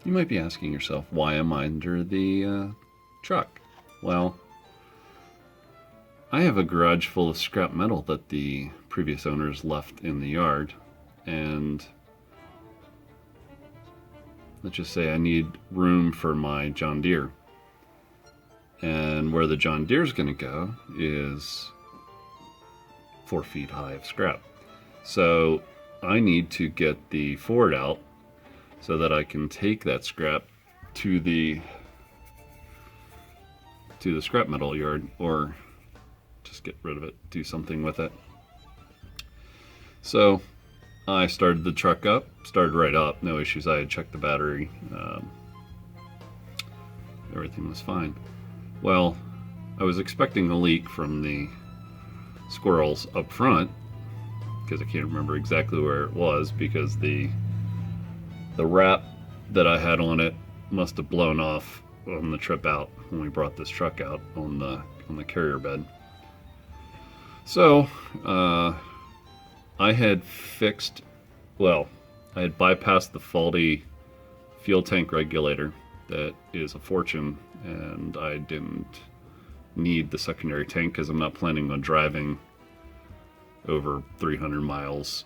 You might be asking yourself, why am I under the truck? Well, I have a garage full of scrap metal that the previous owners left in the yard, and let's just say I need room for my John Deere. And where the John Deere's going to go is 4 feet high of scrap. So I need to get the Ford out so that I can take that scrap to the scrap metal yard, or just get rid of it, do something with it. So I started the truck up, started right up, no issues. I had checked the battery, everything was fine. Well, I was expecting a leak from the squirrels up front, because I can't remember exactly where it was, because the wrap that I had on it must have blown off on the trip out when we brought this truck out on the carrier bed. So I had bypassed the faulty fuel tank regulator that is a fortune, and I didn't need the secondary tank because I'm not planning on driving over 300 miles.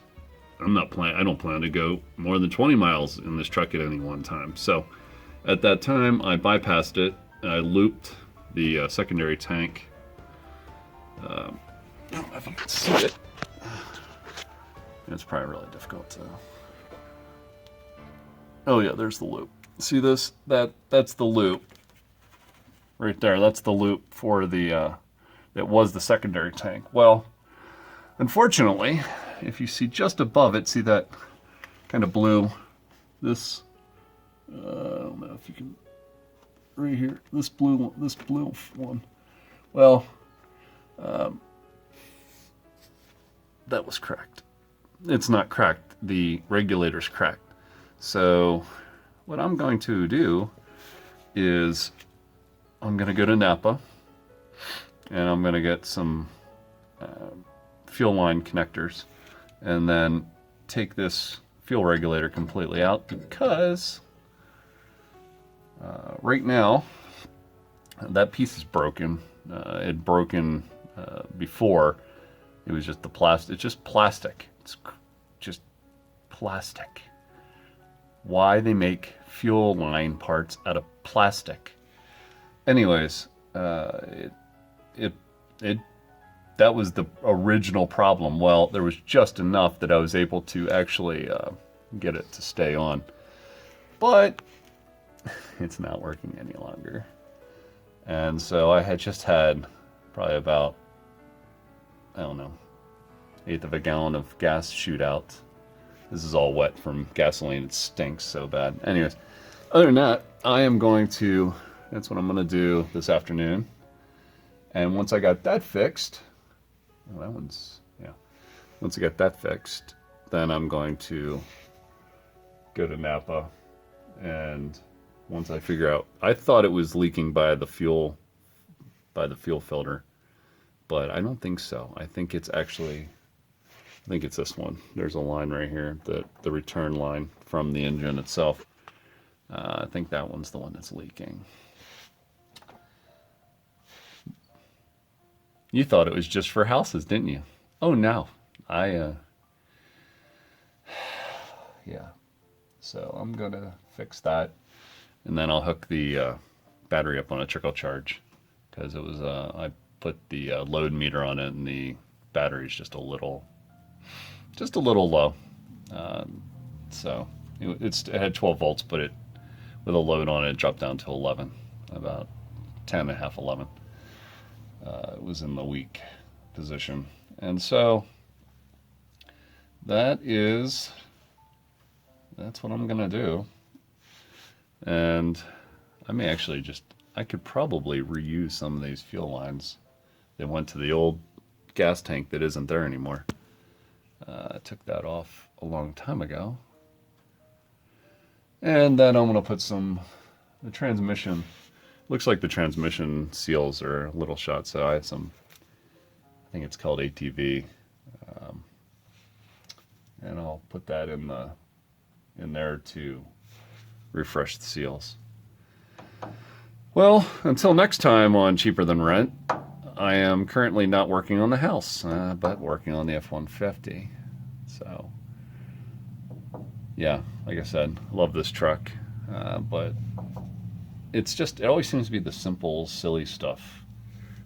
I don't plan to go more than 20 miles in this truck at any one time. So at that time, I bypassed it, and I looped the secondary tank. I don't know if you can see it. It's probably really difficult to... Oh yeah, there's the loop. See this? That's the loop. Right there, that's the loop for the, that was the secondary tank. Well, unfortunately, if you see just above it, see that kind of blue, this, I don't know if you can, right here, this blue one. Well, that was cracked. It's not cracked, the regulator's cracked. So what I'm going to do is I'm going to go to Napa, and I'm going to get some fuel line connectors, and then take this fuel regulator completely out, because right now that piece is broken. It had broken before. It was just the plastic. It's just plastic. It's just plastic. Why they make fuel line parts out of plastic? Anyways, that was the original problem. Well, there was just enough that I was able to actually get it to stay on, but it's not working any longer. And so I had just had probably about, I don't know, 1/8 of a gallon of gas shoot out. This is all wet from gasoline. It stinks so bad. Anyways, other than that, that's what I'm gonna do this afternoon. And once I got that fixed, once I got that fixed, then I'm going to go to Napa, and once I figure out, I thought it was leaking by the fuel filter, but I don't think so. I think it's this one. There's a line right here, the return line from the engine itself. I think that one's the one that's leaking. You thought it was just for houses, didn't you? Oh no, yeah. So I'm gonna fix that, and then I'll hook the battery up on a trickle charge, because it was I put the load meter on it, and the battery's just a little low. So it had 12 volts, but with a load on it, it dropped down to 11, about 10 and a half, 11. It was in the weak position. And so that's what I'm gonna do. And I could probably reuse some of these fuel lines. They went to the old gas tank that isn't there anymore. I took that off a long time ago. And then I'm gonna put the transmission. Looks like the transmission seals are a little shot, so I have I think it's called ATV. And I'll put that in there to refresh the seals. Well, until next time on Cheaper Than Rent, I am currently not working on the house, but working on the F150. So, yeah, like I said, I love this truck, but it always seems to be the simple, silly stuff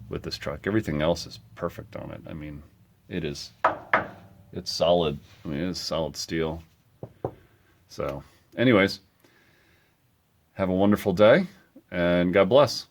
with this truck. Everything else is perfect on it. I mean, it's solid. I mean, it is solid steel. So, anyways, have a wonderful day, and God bless.